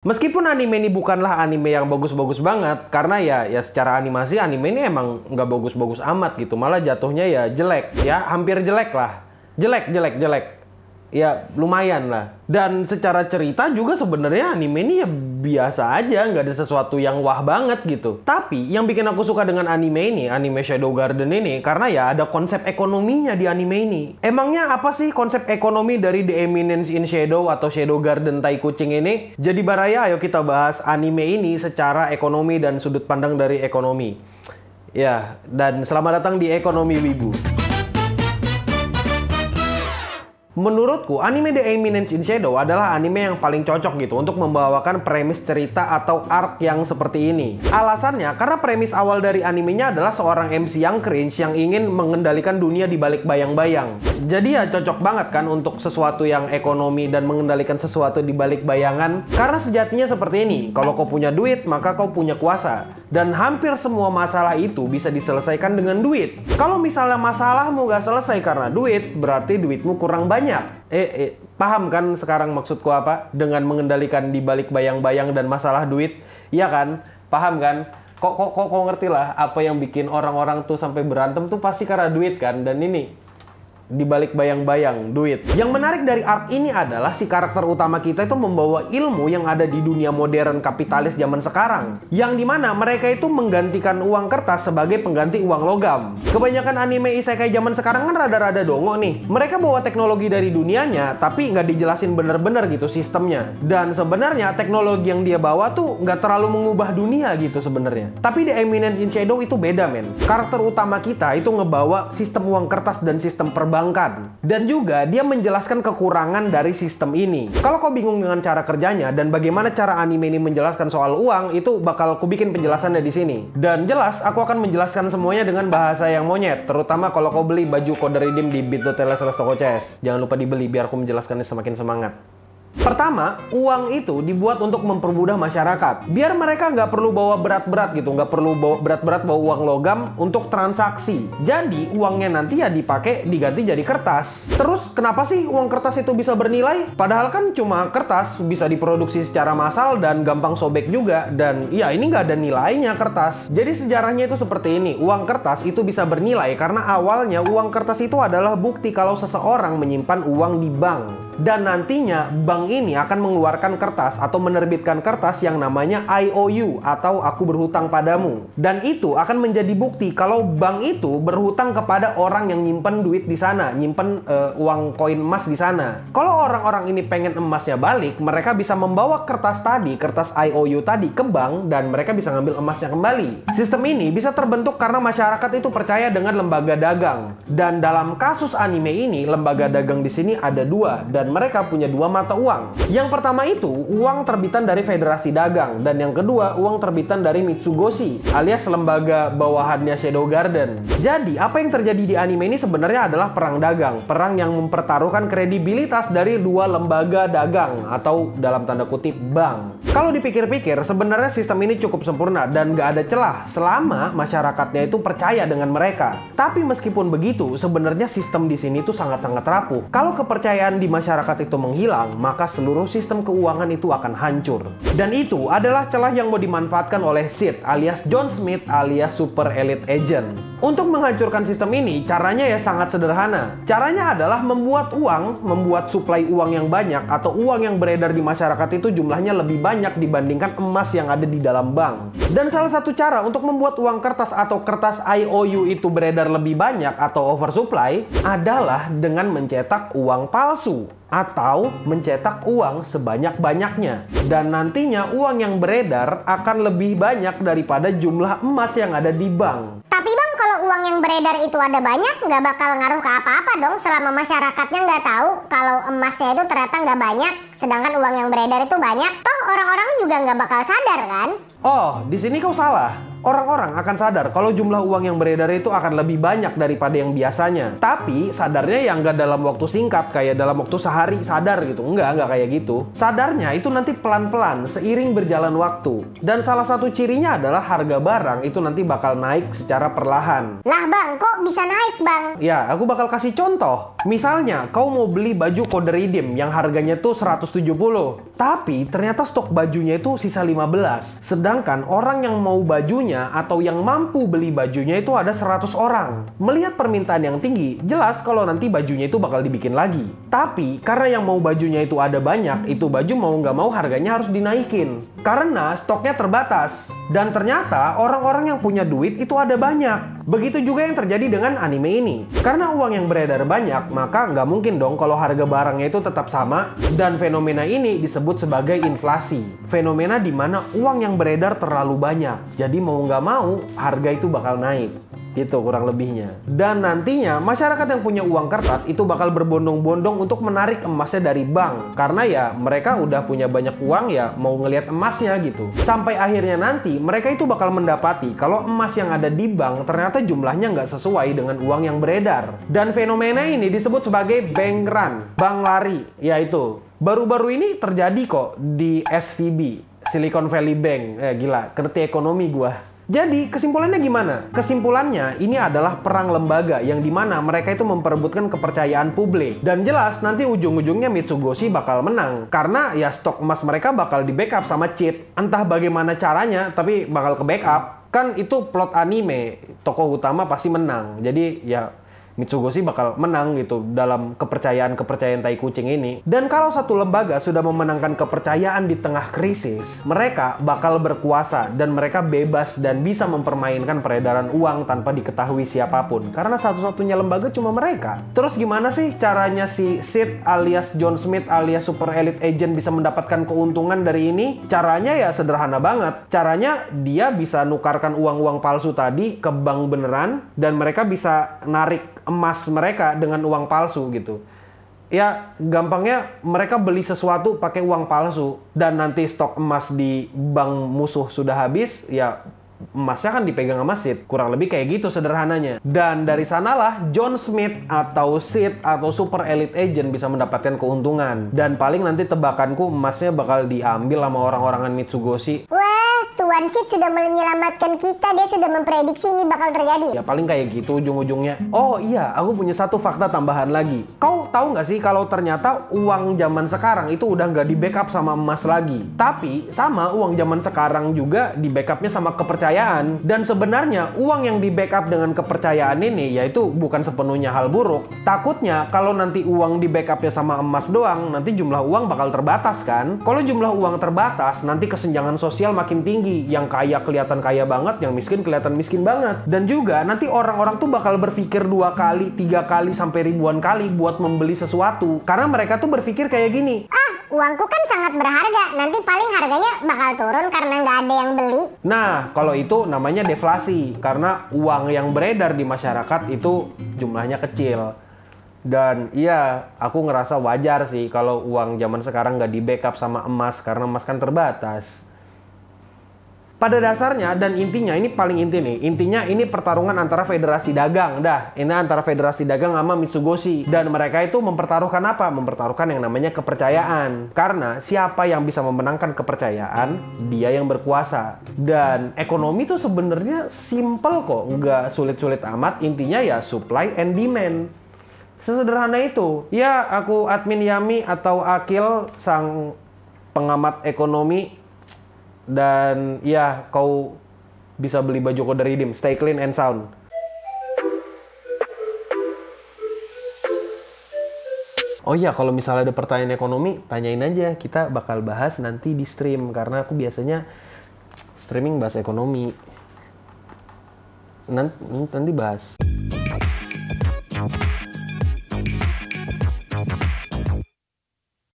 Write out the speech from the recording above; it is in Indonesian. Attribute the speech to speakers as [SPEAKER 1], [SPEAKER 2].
[SPEAKER 1] Meskipun anime ini bukanlah anime yang bagus-bagus banget, karena ya secara animasi anime ini emang nggak bagus-bagus amat gitu, malah jatuhnya ya jelek, ya hampir jelek lah, jelek, ya lumayan lah. Dan secara cerita juga sebenarnya anime ini ya biasa aja, nggak ada sesuatu yang wah banget gitu. Tapi yang bikin aku suka dengan anime ini, anime Shadow Garden ini, karena ya ada konsep ekonominya di anime ini. Emangnya apa sih konsep ekonomi dari The Eminence in Shadow atau Shadow Garden Tai Kucing ini? Jadi Baraya, ayo kita bahas anime ini secara ekonomi dan sudut pandang dari ekonomi. Ya, dan selamat datang di Ekonomi Wibu. Menurutku, anime The Eminence in Shadow adalah anime yang paling cocok gitu untuk membawakan premis cerita atau arc yang seperti ini. Alasannya, karena premis awal dari animenya adalah seorang MC yang cringe yang ingin mengendalikan dunia di balik bayang-bayang. Jadi ya cocok banget kan untuk sesuatu yang ekonomi dan mengendalikan sesuatu di balik bayangan. Karena sejatinya seperti ini, kalau kau punya duit, maka kau punya kuasa. Dan hampir semua masalah itu bisa diselesaikan dengan duit. Kalau misalnya masalahmu gak selesai karena duit, berarti duitmu kurang banyak. Paham kan sekarang maksudku apa? Dengan mengendalikan di balik bayang-bayang dan masalah duit. Iya kan? Paham kan? Kok ngerti lah apa yang bikin orang-orang tuh sampai berantem tuh pasti karena duit kan? Dan ini di balik bayang-bayang duit. Yang menarik dari art ini adalah si karakter utama kita itu membawa ilmu yang ada di dunia modern kapitalis zaman sekarang. Yang dimana mereka itu menggantikan uang kertas sebagai pengganti uang logam. Kebanyakan anime isekai zaman sekarang kan rada-rada dongo nih. Mereka bawa teknologi dari dunianya, tapi nggak dijelasin bener-bener gitu sistemnya. Dan sebenarnya teknologi yang dia bawa tuh nggak terlalu mengubah dunia gitu sebenarnya. Tapi The Eminence in Shadow itu beda men. Karakter utama kita itu ngebawa sistem uang kertas dan sistem perbankan. Dan juga dia menjelaskan kekurangan dari sistem ini. Kalau kau bingung dengan cara kerjanya dan bagaimana cara anime ini menjelaskan soal uang, itu bakal ku bikin penjelasannya di sini. Dan jelas aku akan menjelaskan semuanya dengan bahasa yang monyet, terutama kalau kau beli baju kode redeem di bit.ly/tokocs. Jangan lupa dibeli biar aku menjelaskannya semakin semangat. Pertama, uang itu dibuat untuk mempermudah masyarakat. Biar mereka nggak perlu bawa berat-berat gitu, nggak perlu bawa berat-berat bawa uang logam untuk transaksi. Jadi, uangnya nanti ya dipakai diganti jadi kertas. Terus, kenapa sih uang kertas itu bisa bernilai? Padahal kan cuma kertas, bisa diproduksi secara massal dan gampang sobek juga. Dan ya ini nggak ada nilainya kertas. Jadi sejarahnya itu seperti ini, uang kertas itu bisa bernilai karena awalnya uang kertas itu adalah bukti kalau seseorang menyimpan uang di bank. Dan nantinya bank ini akan mengeluarkan kertas atau menerbitkan kertas yang namanya IOU atau aku berhutang padamu. Dan itu akan menjadi bukti kalau bank itu berhutang kepada orang yang nyimpen duit di sana, nyimpen uang koin emas di sana. Kalau orang-orang ini pengen emasnya balik, mereka bisa membawa kertas tadi, kertas IOU tadi ke bank dan mereka bisa ngambil emasnya kembali. Sistem ini bisa terbentuk karena masyarakat itu percaya dengan lembaga dagang. Dan dalam kasus anime ini, lembaga dagang di sini ada dua dan mereka punya dua mata uang. Yang pertama itu uang terbitan dari Federasi Dagang dan yang kedua uang terbitan dari Mitsugoshi alias lembaga bawahannya Shadow Garden. Jadi apa yang terjadi di anime ini sebenarnya adalah perang dagang, perang yang mempertaruhkan kredibilitas dari dua lembaga dagang atau dalam tanda kutip bank. Kalau dipikir-pikir sebenarnya sistem ini cukup sempurna dan gak ada celah selama masyarakatnya itu percaya dengan mereka. Tapi meskipun begitu sebenarnya sistem di sini tuh sangat-sangat rapuh. Kalau kepercayaan di masyarakat itu menghilang, maka seluruh sistem keuangan itu akan hancur. Dan itu adalah celah yang mau dimanfaatkan oleh Sid alias John Smith alias Super Elite Agent. Untuk menghancurkan sistem ini, caranya ya sangat sederhana. Caranya adalah membuat suplai uang yang banyak atau uang yang beredar di masyarakat itu jumlahnya lebih banyak dibandingkan emas yang ada di dalam bank. Dan salah satu cara untuk membuat uang kertas atau kertas IOU itu beredar lebih banyak atau oversupply adalah dengan mencetak uang palsu atau mencetak uang sebanyak-banyaknya. Dan nantinya uang yang beredar akan lebih banyak daripada jumlah emas yang ada di bank.
[SPEAKER 2] Tapi bang, kalau uang yang beredar itu ada banyak, nggak bakal ngaruh ke apa-apa dong selama masyarakatnya nggak tahu kalau emasnya itu ternyata nggak banyak, sedangkan uang yang beredar itu banyak. Toh orang-orang juga nggak bakal sadar kan?
[SPEAKER 1] Oh, di sini kau salah. orang-orang akan sadar kalau jumlah uang yang beredar itu akan lebih banyak daripada yang biasanya. Tapi sadarnya yang nggak dalam waktu singkat, kayak dalam waktu sehari sadar gitu. Nggak kayak gitu. Sadarnya itu nanti pelan-pelan seiring berjalan waktu. Dan salah satu cirinya adalah harga barang itu nanti bakal naik secara perlahan.
[SPEAKER 2] Lah bang, kok bisa naik bang?
[SPEAKER 1] Ya, aku bakal kasih contoh. Misalnya, kau mau beli baju kode redeem yang harganya tuh 170. Tapi ternyata stok bajunya itu sisa 15. Sedangkan orang yang mau bajunya atau yang mampu beli bajunya itu ada 100 orang. Melihat permintaan yang tinggi, jelas kalau nanti bajunya itu bakal dibikin lagi. Tapi karena yang mau bajunya itu ada banyak, itu baju mau nggak mau harganya harus dinaikin. Karena stoknya terbatas. Dan ternyata orang-orang yang punya duit itu ada banyak. Begitu juga yang terjadi dengan anime ini. Karena uang yang beredar banyak, maka nggak mungkin dong kalau harga barangnya itu tetap sama. Dan fenomena ini disebut sebagai inflasi. Fenomena di mana uang yang beredar terlalu banyak. Jadi mau nggak mau, harga itu bakal naik. Itu kurang lebihnya. Dan nantinya masyarakat yang punya uang kertas itu bakal berbondong-bondong untuk menarik emasnya dari bank. Karena ya mereka udah punya banyak uang, ya mau ngelihat emasnya gitu. Sampai akhirnya nanti mereka itu bakal mendapati kalau emas yang ada di bank ternyata jumlahnya nggak sesuai dengan uang yang beredar. Dan fenomena ini disebut sebagai bank run, bank lari. Yaitu baru-baru ini terjadi kok di SVB, Silicon Valley Bank. Gila, ngerti ekonomi gua. Jadi kesimpulannya gimana? Kesimpulannya ini adalah perang lembaga yang dimana mereka itu memperebutkan kepercayaan publik. Dan jelas nanti ujung-ujungnya Mitsugoshi bakal menang. Karena ya stok emas mereka bakal di backup sama cheat. Entah bagaimana caranya tapi bakal ke backup. Kan itu plot anime, tokoh utama pasti menang. Jadi ya Mitsugoshi bakal menang gitu dalam kepercayaan tai kucing ini. Dan kalau satu lembaga sudah memenangkan kepercayaan di tengah krisis, mereka bakal berkuasa dan mereka bebas dan bisa mempermainkan peredaran uang tanpa diketahui siapapun. Karena satu-satunya lembaga cuma mereka. Terus gimana sih caranya si Sid alias John Smith alias Super Elite Agent bisa mendapatkan keuntungan dari ini? Caranya ya sederhana banget. Caranya dia bisa nukarkan uang-uang palsu tadi ke bank beneran dan mereka bisa narik emas mereka dengan uang palsu gitu. Ya gampangnya mereka beli sesuatu pakai uang palsu dan nanti stok emas di bank musuh sudah habis, ya emasnya kan dipegang sama Sid. Kurang lebih kayak gitu sederhananya. Dan dari sanalah John Smith atau Sid atau Super Elite Agent bisa mendapatkan keuntungan. Dan paling nanti tebakanku emasnya bakal diambil sama orang-orangan Mitsugoshi.
[SPEAKER 2] Tuan Sid sudah menyelamatkan kita, dia sudah memprediksi ini bakal terjadi.
[SPEAKER 1] Ya paling kayak gitu ujung-ujungnya. Oh iya, aku punya satu fakta tambahan lagi. Kau tahu nggak sih kalau ternyata uang zaman sekarang itu udah nggak di backup sama emas lagi. Tapi sama uang zaman sekarang juga di backupnya sama kepercayaan. Dan sebenarnya uang yang di backup dengan kepercayaan ini yaitu bukan sepenuhnya hal buruk. Takutnya kalau nanti uang di backupnya sama emas doang, nanti jumlah uang bakal terbatas kan. Kalau jumlah uang terbatas, nanti kesenjangan sosial makin tinggi. Yang kaya kelihatan kaya banget, yang miskin kelihatan miskin banget. Dan juga nanti orang-orang tuh bakal berpikir 2 kali, 3 kali, sampai ribuan kali buat membeli sesuatu. Karena mereka tuh berpikir kayak gini.
[SPEAKER 2] Uangku kan sangat berharga, nanti paling harganya bakal turun karena nggak ada yang beli.
[SPEAKER 1] Nah, kalau itu namanya deflasi. Karena uang yang beredar di masyarakat itu jumlahnya kecil. Dan iya, aku ngerasa wajar sih kalau uang zaman sekarang nggak di backup sama emas. Karena emas kan terbatas. Pada dasarnya dan intinya, ini paling inti nih. Intinya ini pertarungan antara Federasi Dagang. Ini antara Federasi Dagang sama Mitsugoshi. Dan mereka itu mempertaruhkan apa? Mempertaruhkan yang namanya kepercayaan. Karena siapa yang bisa memenangkan kepercayaan, dia yang berkuasa. Dan ekonomi tuh sebenarnya simple kok. Nggak sulit-sulit amat. Intinya ya supply and demand. Sesederhana itu. Ya, aku admin Yami atau Akil, sang pengamat ekonomi. Dan ya, kau bisa beli baju kode redeem. Stay clean and sound. Oh iya, kalau misalnya ada pertanyaan ekonomi, tanyain aja. Kita bakal bahas nanti di stream. Karena aku biasanya streaming bahas ekonomi. Nanti bahas.